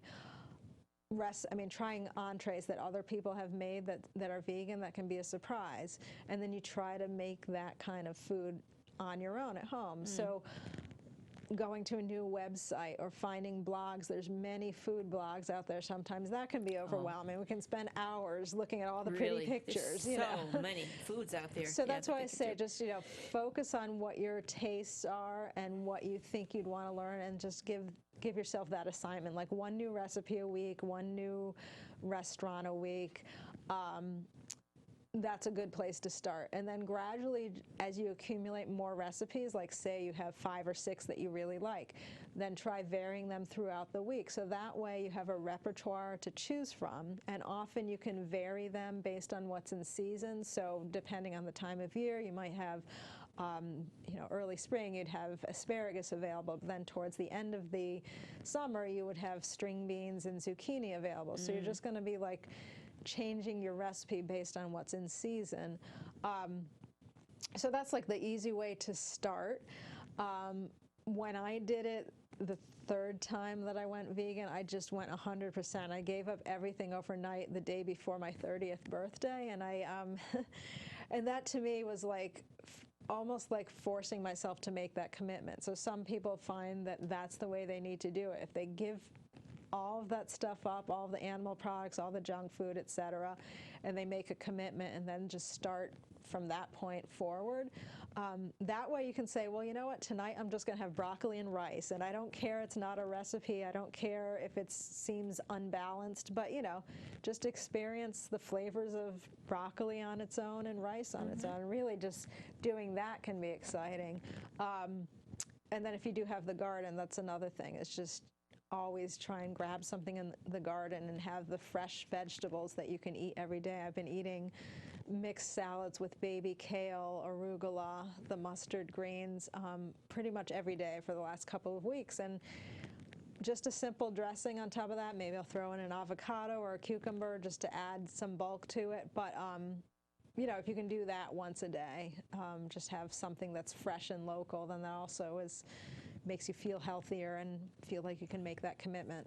trying entrees that other people have made that are vegan. That can be a surprise. And then you try to make that kind of food on your own at home. So going to a new website or finding blogs, there's many food blogs out there. Sometimes that can be overwhelming. We can spend hours looking at all the pretty pictures. There's so many foods out there. So that's why I say just, you know, focus on what your tastes are and what you think you'd want to learn, and just give yourself that assignment, like one new recipe a week, one new restaurant a week. That's a good place to start. And then gradually, as you accumulate more recipes, like say you have 5 or 6 that you really like, then try varying them throughout the week. So that way you have a repertoire to choose from, and often you can vary them based on what's in season. So depending on the time of year, you might have you know, early spring, you'd have asparagus available. But then towards the end of the summer, you would have string beans and zucchini available. So you're just going to be like changing your recipe based on what's in season. So that's like the easy way to start. When I did it the 3rd time that I went vegan, I just went 100%. I gave up everything overnight the day before my 30th birthday, and and that to me was like almost like forcing myself to make that commitment. So some people find that that's the way they need to do it. If they give all of that stuff up, all of the animal products, all the junk food, etc., and they make a commitment and then just start from that point forward. That way you can say, well, you know what, tonight I'm just going to have broccoli and rice, and I don't care it's not a recipe, I don't care if it seems unbalanced, but, you know, just experience the flavors of broccoli on its own and rice on its own. Really just doing that can be exciting. And then if you do have the garden, that's another thing. It's just always try and grab something in the garden and have the fresh vegetables that you can eat every day. I've been eating mixed salads with baby kale, arugula, the mustard greens, pretty much every day for the last couple of weeks. And just a simple dressing on top of that. Maybe I'll throw in an avocado or a cucumber just to add some bulk to it. But you know, if you can do that once a day, just have something that's fresh and local, then that also makes you feel healthier and feel like you can make that commitment.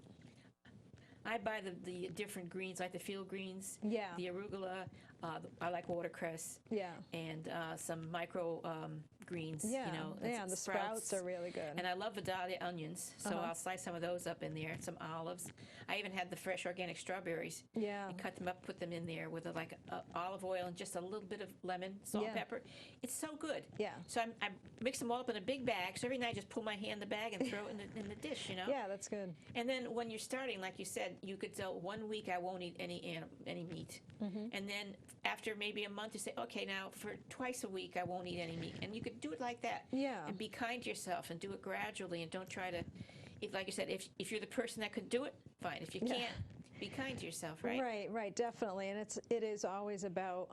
I buy the different greens, like the field greens, yeah, the arugula. I like watercress, yeah, and some micro greens. Yeah, you know, yeah, and the sprouts are really good. And I love Vidalia onions, so I'll slice some of those up in there. Some olives. I even had the fresh organic strawberries. Yeah, and cut them up, put them in there with like olive oil and just a little bit of lemon, salt, pepper. It's so good. Yeah. So I mix them all up in a big bag. So every night I just pull my hand in the bag and throw it in the dish. You know. Yeah, that's good. And then when you're starting, like you said, you could tell 1 week I won't eat any meat, and then after maybe a month you say, okay, now for twice a week I won't eat any meat, and you could do it like that. Yeah. And be kind to yourself and do it gradually, and don't try to, like you said, if you're the person that could do it, fine. If you can't, be kind to yourself, right? Right, definitely. And it is always about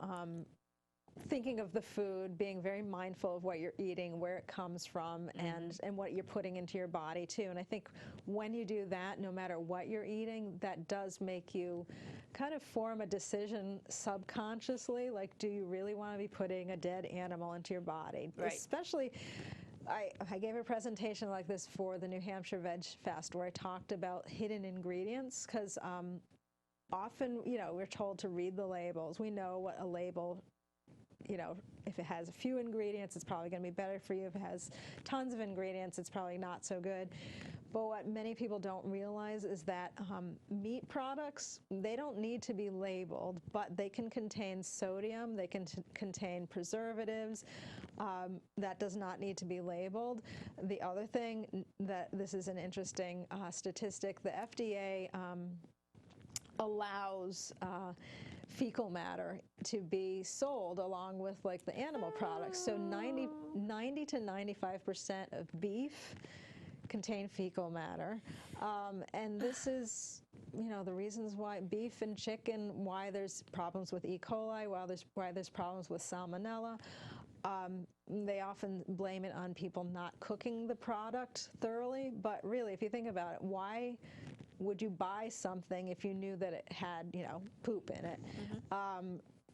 thinking of the food, being very mindful of what you're eating, where it comes from, and what you're putting into your body too. And I think when you do that, no matter what you're eating, that does make you kind of form a decision subconsciously, like, do you really want to be putting a dead animal into your body? Right. Especially, I gave a presentation like this for the New Hampshire Veg Fest where I talked about hidden ingredients, because often, we're told to read the labels. We know what a label, if it has a few ingredients, it's probably going to be better for you. If it has tons of ingredients, it's probably not so good. But what many people don't realize is that meat products, they don't need to be labeled, but they can contain sodium, they can contain preservatives. That does not need to be labeled. The other thing that this is an interesting statistic, the FDA allows fecal matter to be sold along with like the animal products. So 90 to 95% of beef contain fecal matter. And this is, the reasons why beef and chicken, why there's problems with E. coli, why there's problems with salmonella. They often blame it on people not cooking the product thoroughly. But really, if you think about it, why would you buy something if you knew that it had, poop in it?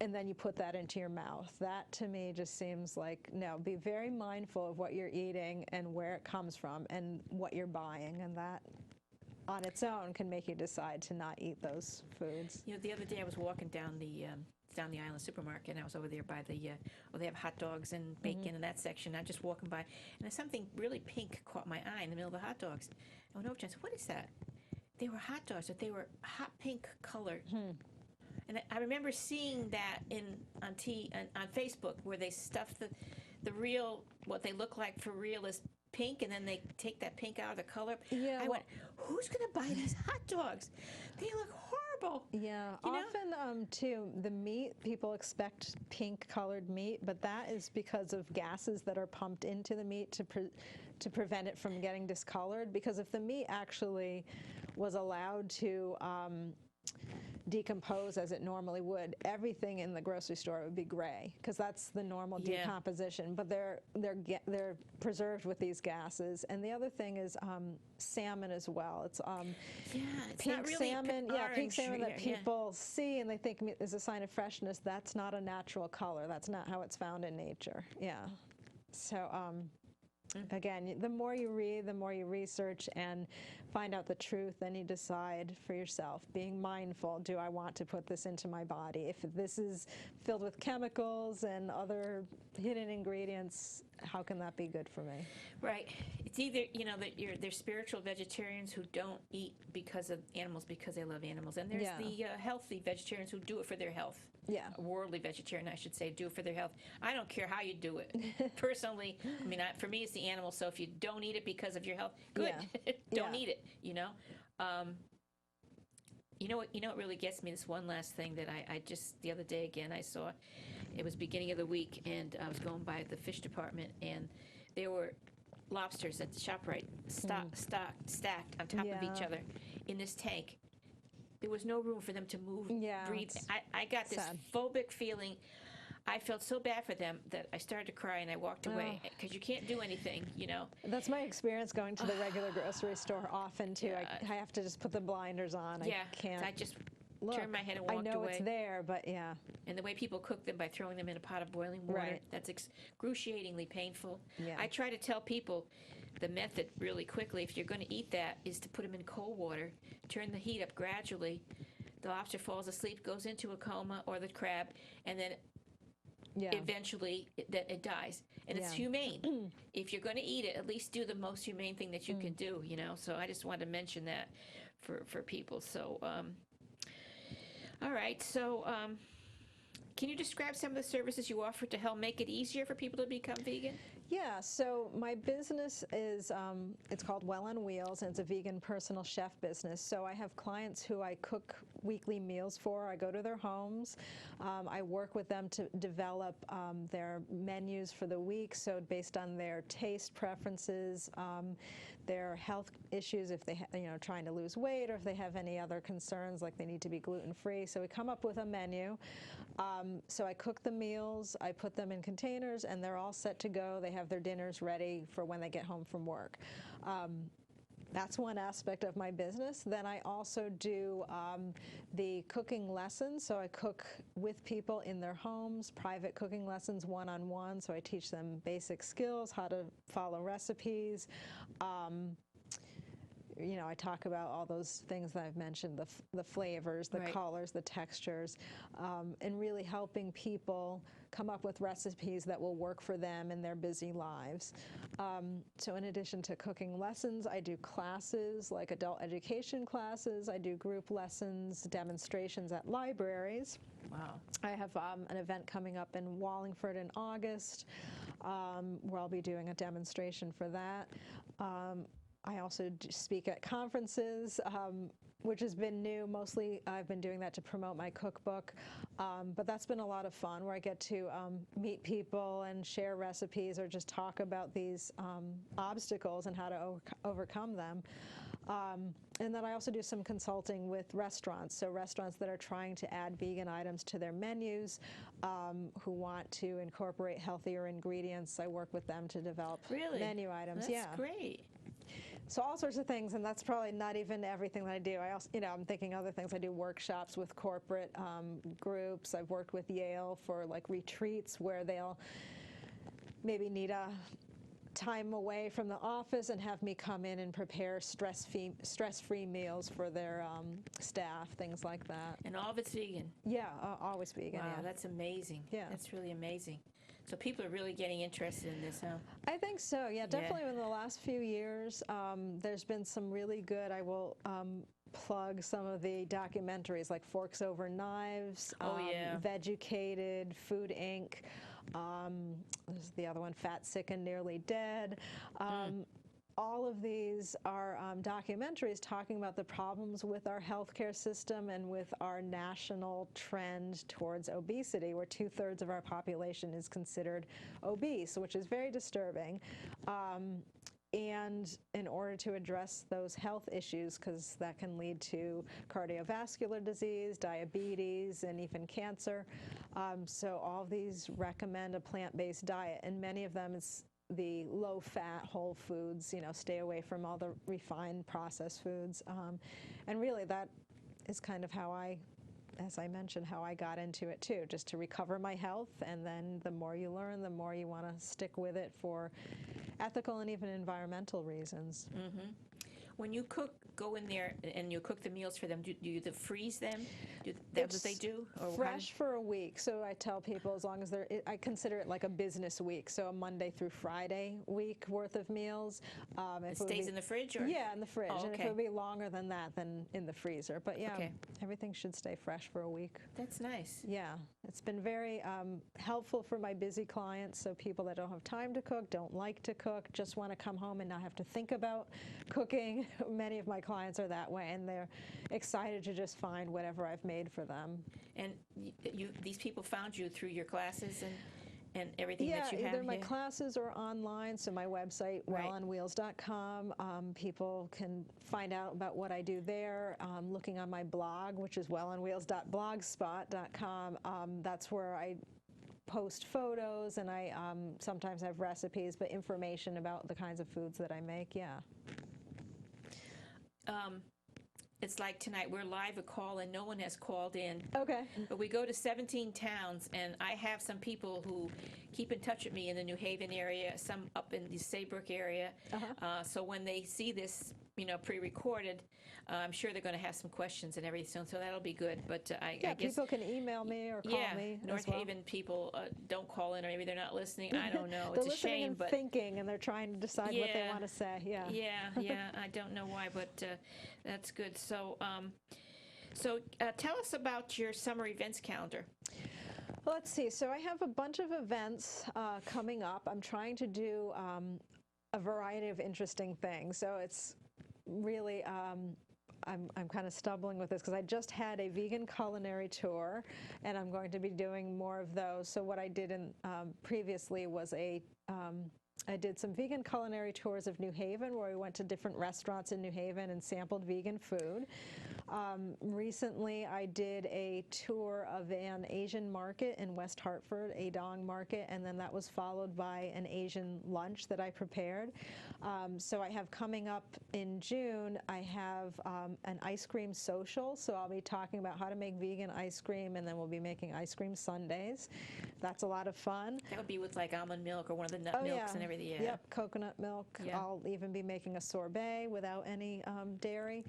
And then you put that into your mouth. That to me just seems like, no, be very mindful of what you're eating and where it comes from and what you're buying. And that on its own can make you decide to not eat those foods. The other day I was walking down the island supermarket, and I was over there by the, they have hot dogs and bacon in that section. I'm just walking by, and something really pink caught my eye in the middle of the hot dogs. I went over to it and said, what is that? They were hot dogs, but they were hot pink color. And I remember seeing that on Facebook, where they stuff the real, what they look like for real is pink, and then they take that pink out of the color. Yeah, I went, who's going to buy these hot dogs? They look horrible. Yeah, often too, the meat, people expect pink colored meat, but that is because of gases that are pumped into the meat to prevent it from getting discolored. Because if the meat actually was allowed to decompose as it normally would, everything in the grocery store would be gray, because that's the normal decomposition. But they're preserved with these gases. And the other thing is salmon as well. It's it's pink not really salmon. Pink salmon that yeah. people see and they think is a sign of freshness. That's not a natural color. That's not how it's found in nature. Yeah. So again, the more you read, the more you research and find out the truth, then you decide for yourself, being mindful, do I want to put this into my body? If this is filled with chemicals and other hidden ingredients, how can that be good for me? Right. It's either, that there's spiritual vegetarians who don't eat because of animals because they love animals, and there's the healthy vegetarians who do it for their health. Yeah. A worldly vegetarian, I should say, do it for their health. I don't care how you do it. Personally, for me, it's the animal. So if you don't eat it because of your health, good. Don't eat it. You know what really gets me? This one last thing that I just the other day again I saw. It was beginning of the week, and I was going by the fish department, and there were lobsters at the ShopRite stacked on top of each other in this tank. There was no room for them to move, breathe. I got this phobic feeling. I felt so bad for them that I started to cry, and I walked away, because you can't do anything, That's my experience going to the regular grocery store often, too. I have to just put the blinders on. I can't. I just turned my head and walked away. I know it's there, but And the way people cook them by throwing them in a pot of boiling water, that's excruciatingly painful. Yeah. I try to tell people the method really quickly, if you're going to eat that, is to put them in cold water, turn the heat up gradually, the lobster falls asleep, goes into a coma, or the crab, and then eventually it dies. And it's humane. If you're going to eat it, at least do the most humane thing that you can do, So I just wanted to mention that for people. So, all right. So, can you describe some of the services you offer to help make it easier for people to become vegan? Yeah, so my business is, it's called Well on Wheels, and it's a vegan personal chef business. So I have clients who I cook weekly meals for. I go to their homes. I work with them to develop their menus for the week, so based on their taste preferences, their health issues, if they trying to lose weight, or if they have any other concerns like they need to be gluten-free. So we come up with a menu. So I cook the meals, I put them in containers, and they're all set to go. They have their dinners ready for when they get home from work. That's one aspect of my business. Then I also do the cooking lessons. So I cook with people in their homes, private cooking lessons, one-on-one. So I teach them basic skills, how to follow recipes. I talk about all those things that I've mentioned, the flavors, the colors, the textures, and really helping people come up with recipes that will work for them in their busy lives. So in addition to cooking lessons, I do classes like adult education classes. I do group lessons, demonstrations at libraries. Wow. I have an event coming up in Wallingford in August where I'll be doing a demonstration for that. I also speak at conferences, which has been new. Mostly I've been doing that to promote my cookbook, but that's been a lot of fun where I get to meet people and share recipes or just talk about these obstacles and how to overcome them. And then I also do some consulting with restaurants, so restaurants that are trying to add vegan items to their menus, who want to incorporate healthier ingredients. I work with them to develop menu items. That's great. So all sorts of things, and that's probably not even everything that I do. I also, I'm thinking other things. I do workshops with corporate groups. I've worked with Yale for like retreats where they'll maybe need a time away from the office and have me come in and prepare stress-free meals for their staff, things like that. And all of it's vegan? Yeah, always vegan. Wow, yeah. That's amazing. Yeah. That's really amazing. So people are really getting interested in this, huh? I think so, yeah. Definitely in the last few years, there's been some really good, I will plug some of the documentaries like Forks Over Knives, Vegucated, Food Inc., this is the other one, Fat, Sick, and Nearly Dead. All of these are documentaries talking about the problems with our healthcare system and with our national trend towards obesity, where 2/3 of our population is considered obese, which is very disturbing. And in order to address those health issues, because that can lead to cardiovascular disease, diabetes, and even cancer, so all of these recommend a plant-based diet, and many of them is the low-fat, whole foods, stay away from all the refined processed foods. And really that is kind of how as I mentioned, how I got into it too, just to recover my health. And then the more you learn, the more you want to stick with it for ethical and even environmental reasons. Mm-hmm. When you go in there and you cook the meals for them, do you freeze them? That's what they do? Or fresh for a week. So I tell people, as long as I consider it like a business week, so a Monday through Friday week worth of meals. It stays in the fridge? Or? Yeah, in the fridge. Oh, okay. And if it would be longer than that, then in the freezer. But yeah, everything should stay fresh for a week. That's nice. Yeah, it's been very helpful for my busy clients, so people that don't have time to cook, don't like to cook, just want to come home and not have to think about cooking. Many of my clients are that way, and they're excited to just find whatever I've made for them. And these people found you through your classes and everything that you have? Yeah, either my classes or online. So my website, wellonwheels.com. People can find out about what I do there. Looking on my blog, which is wellonwheels.blogspot.com. That's where I post photos, and I sometimes have recipes, but information about the kinds of foods that I make, It's like tonight, we're live a call and no one has called in. Okay. But we go to 17 towns, and I have some people who keep in touch with me in the New Haven area, some up in the Saybrook area. So when they see this, pre-recorded, I'm sure they're going to have some questions and everything, so that'll be good. But I guess people can email me or call me. North Haven people don't call in, or maybe they're not listening. I don't know. They're It's a shame, and but thinking, and they're trying to decide what they want to say. Yeah. I don't know why, but that's good. So, tell us about your summer events calendar. Well, let's see. So I have a bunch of events coming up. I'm trying to do a variety of interesting things. So it's really I'm kind of stumbling with this because I just had a vegan culinary tour, and I'm going to be doing more of those. So what I did previously was I did some vegan culinary tours of New Haven, where we went to different restaurants in New Haven and sampled vegan food. Recently, I did a tour of an Asian market in West Hartford, a Dong market, and then that was followed by an Asian lunch that I prepared. So I have coming up in June, I have an ice cream social. So I'll be talking about how to make vegan ice cream, and then we'll be making ice cream sundaes. That's a lot of fun. That would be with like almond milk or one of the nut milks and everything. Yeah. Yep, coconut milk. Yeah. I'll even be making a sorbet without any dairy.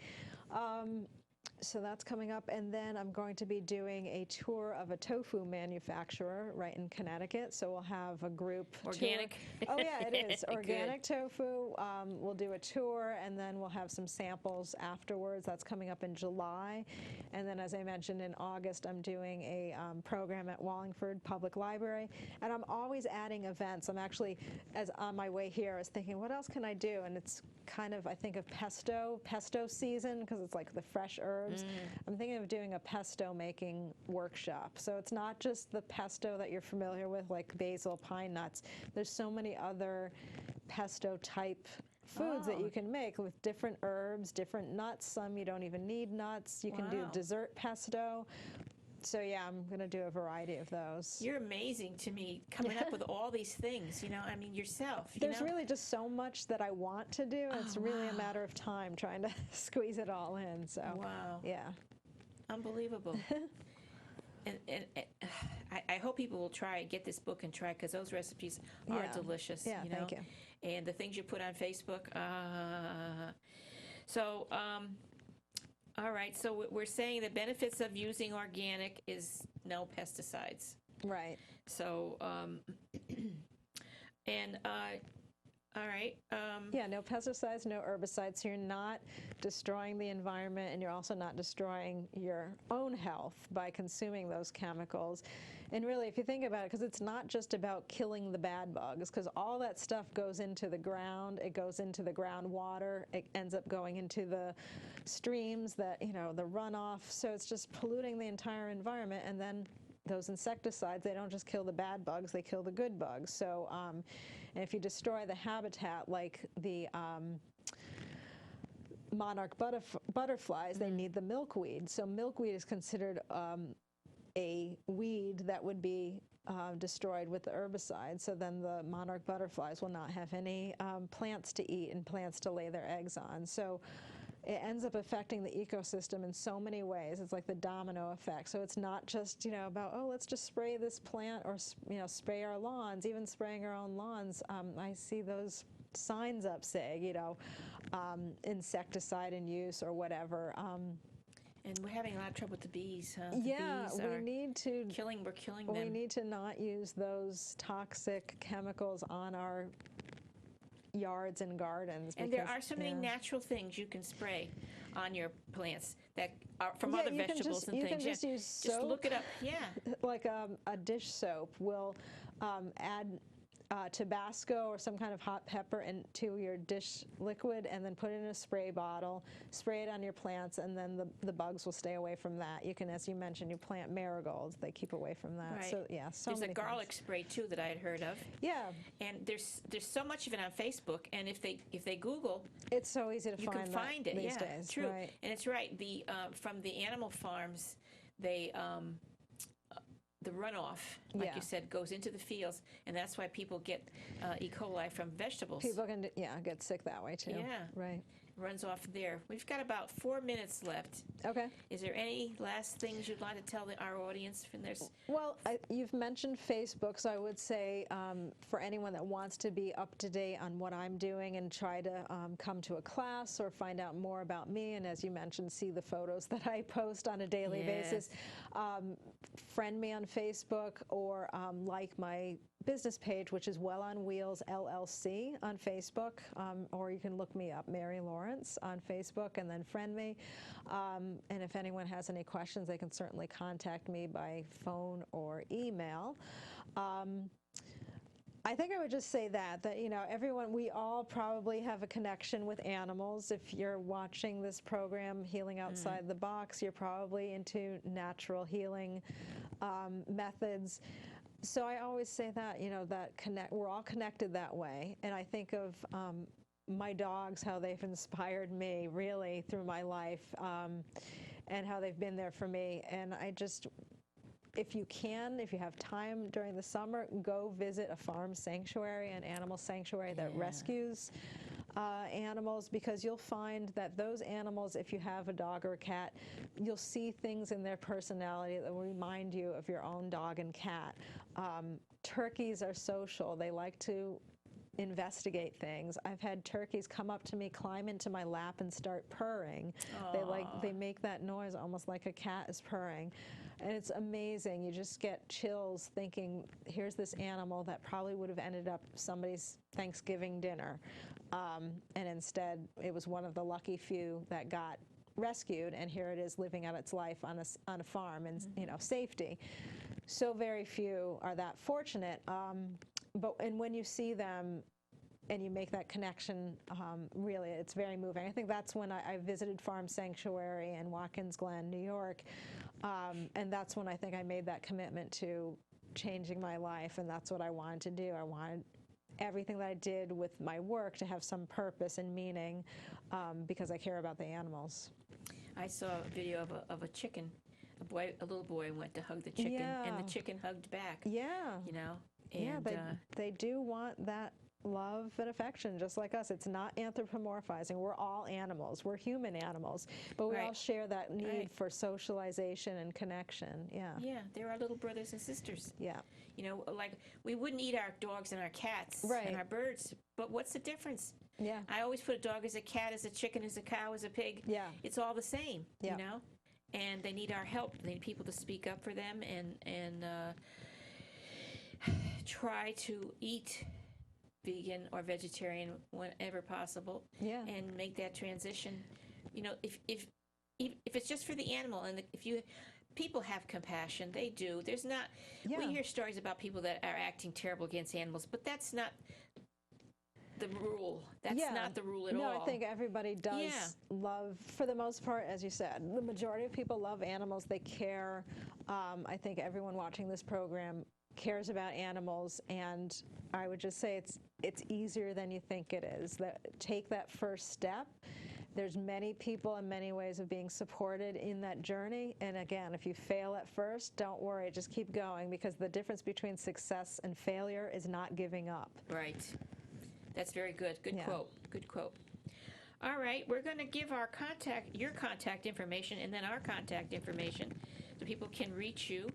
So that's coming up, and then I'm going to be doing a tour of a tofu manufacturer right in Connecticut. So we'll have a group organic. Tour. Oh yeah, it is organic tofu. We'll do a tour, and then we'll have some samples afterwards. That's coming up in July, and then as I mentioned in August, I'm doing a program at Wallingford Public Library, and I'm always adding events. I'm actually, as on my way here, I was thinking, what else can I do? And it's kind of, I think of pesto season, because it's like the fresh herbs. I'm thinking of doing a pesto making workshop. So it's not just the pesto that you're familiar with, like basil, pine nuts. There's so many other pesto type foods that you can make with different herbs, different nuts. Some you don't even need nuts. You can do dessert pesto. So yeah, I'm going to do a variety of those. You're amazing to me, coming up with all these things, you know, I mean, yourself. There's really just so much that I want to do. It's really a matter of time trying to squeeze it all in. So yeah. Unbelievable. and I hope people will get this book and try, because those recipes are delicious. Yeah, you know? thank you. And the things you put on Facebook. All right, so we're saying the benefits of using organic is no pesticides. Right. So, all right. Yeah, no pesticides, no herbicides. So you're not destroying the environment, and you're also not destroying your own health by consuming those chemicals. And really, if you think about it, because it's not just about killing the bad bugs, because all that stuff goes into the ground, it goes into the groundwater, it ends up going into the streams, that, you know, the runoff. So it's just polluting the entire environment. And then those insecticides, they don't just kill the bad bugs, they kill the good bugs. So and if you destroy the habitat, like the monarch butterflies, they need the milkweed. So milkweed is considered a weed that would be destroyed with the herbicide. So then the monarch butterflies will not have any plants to eat and plants to lay their eggs on. So it ends up affecting the ecosystem in so many ways. It's like the domino effect. So it's not just, you know, about, oh, let's just spray this plant, or, you know, spray our lawns. Even spraying our own lawns, I see those signs up saying, you know, insecticide in use or whatever. And we're having a lot of trouble with the bees. Yeah, bees we need to. We're killing them. We need to not use those toxic chemicals on our yards and gardens. And there are so many natural things you can spray on your plants that are from other vegetables and things. You can just use soap. Just look it up. Yeah. Like a dish soap will add Tabasco or some kind of hot pepper into your dish liquid, and then put it in a spray bottle, spray it on your plants, and then the bugs will stay away from that. You can, as you mentioned, you plant marigolds, they keep away from that. Right. So yeah, there's a garlic spray too that I had heard of. Yeah. And there's so much of it on Facebook, and if they Google, it's so easy to you can find it these days. True. Right. And it's right. The from the animal farms, they the runoff, like you said, goes into the fields, and that's why people get E. coli from vegetables. People can, get sick that way too. Yeah. Right. Runs off there. We've got about 4 minutes left. Okay. Is there any last things you'd like to tell our audience? Well, you've mentioned Facebook, so I would say for anyone that wants to be up to date on what I'm doing and try to come to a class or find out more about me, and as you mentioned, see the photos that I post on a daily basis, friend me on Facebook, or like my business page, which is Well on Wheels LLC on Facebook, or you can look me up, Mary Lawrence, on Facebook, and then friend me. And if anyone has any questions, they can certainly contact me by phone or email. I think I would just say that you know, everyone, we all probably have a connection with animals. If you're watching this program, Healing Outside the Box, you're probably into natural healing methods. So I always say that, you know, that we're all connected that way. And I think of my dogs, how they've inspired me really through my life, and how they've been there for me. And I just, if you have time during the summer, go visit a farm sanctuary, an animal sanctuary that rescues animals, because you'll find that those animals, if you have a dog or a cat, you'll see things in their personality that will remind you of your own dog and cat. Turkeys are social. They like to investigate things. I've had turkeys come up to me, climb into my lap, and start purring. They make that noise almost like a cat is purring. And it's amazing. You just get chills thinking, here's this animal that probably would have ended up somebody's Thanksgiving dinner. And instead, it was one of the lucky few that got rescued, and here it is living out its life on a farm in you know, safety. So very few are that fortunate. And when you see them and you make that connection, really, it's very moving. I think that's when I visited Farm Sanctuary in Watkins Glen, New York, and that's when I think I made that commitment to changing my life, and that's what I wanted to do. I wanted everything that I did with my work to have some purpose and meaning, because I care about the animals. I saw a video of a chicken. A little boy went to hug the chicken, and the chicken hugged back. Yeah. You know? And they do want that love and affection, just like us. It's not anthropomorphizing. We're all animals. We're human animals, but we all share that need for socialization and connection. Yeah. Yeah, they're our little brothers and sisters. Yeah. You know, like we wouldn't eat our dogs and our cats and our birds, but what's the difference? Yeah. I always put a dog as a cat, as a chicken, as a cow, as a pig. Yeah. It's all the same, you know? And they need our help. They need people to speak up for them and try to eat vegan or vegetarian whenever possible, and make that transition. You know, if it's just for the animal, and people have compassion, they do. There's not. We hear stories about people that are acting terrible against animals, but that's not the rule. That's not the rule at all. No, I think everybody does love, for the most part, as you said. The majority of people love animals. They care. I think everyone watching this program cares about animals, and I would just say it's easier than you think it is. Take that first step. There's many people and many ways of being supported in that journey. And again, if you fail at first, don't worry, just keep going, because the difference between success and failure is not giving up. Right. That's very good. Good quote. Good quote. All right, we're going to give your contact information, and then our contact information, so people can reach you.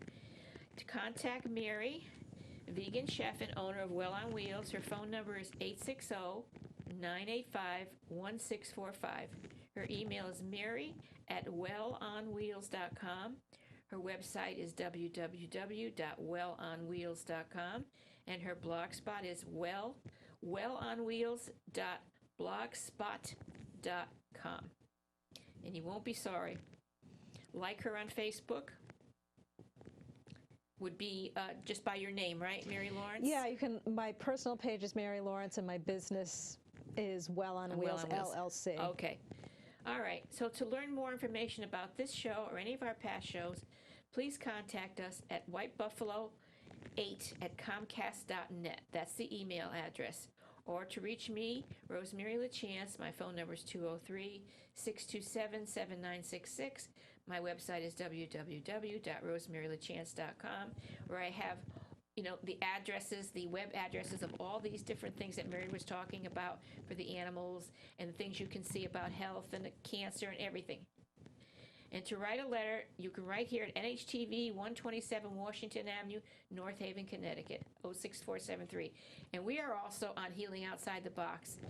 To contact Mary, vegan chef and owner of Well on Wheels. Her phone number is 860-985-1645. Her email is mary@wellonwheels.com. Her website is www.wellonwheels.com, and her blog spot is wellonwheels.blogspot.com. And you won't be sorry. Like her on Facebook. Would be just by your name, right, Mary Lawrence? Yeah, you can. My personal page is Mary Lawrence, and my business is Well on Wheels LLC. Okay. All right. So to learn more information about this show or any of our past shows, please contact us at whitebuffalo8@comcast.net. That's the email address. Or to reach me, Rosemary Lachance, my phone number is 203-627-7966. My website is www.rosemarylachance.com, where I have, you know, the web addresses of all these different things that Mary was talking about for the animals, and things you can see about health and cancer and everything. And to write a letter, you can write here at NHTV 127 Washington Avenue, North Haven, Connecticut, 06473. And we are also on Healing Outside the Box.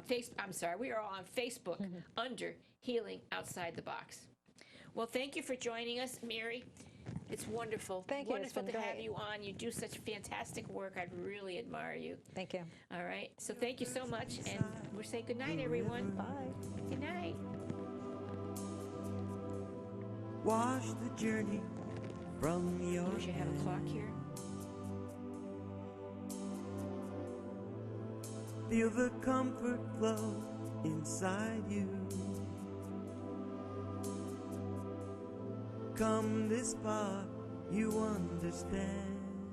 We are on Facebook under Healing Outside the Box. Well, thank you for joining us, Mary. It's wonderful. Thank you. Wonderful to have you on. You do such fantastic work. I really admire you. Thank you. All right. So thank you so much. And we'll say good night, everyone. Bye. Good night. Wash the journey from your You should have a clock here. Feel the comfort flow inside you. Come this far, you understand.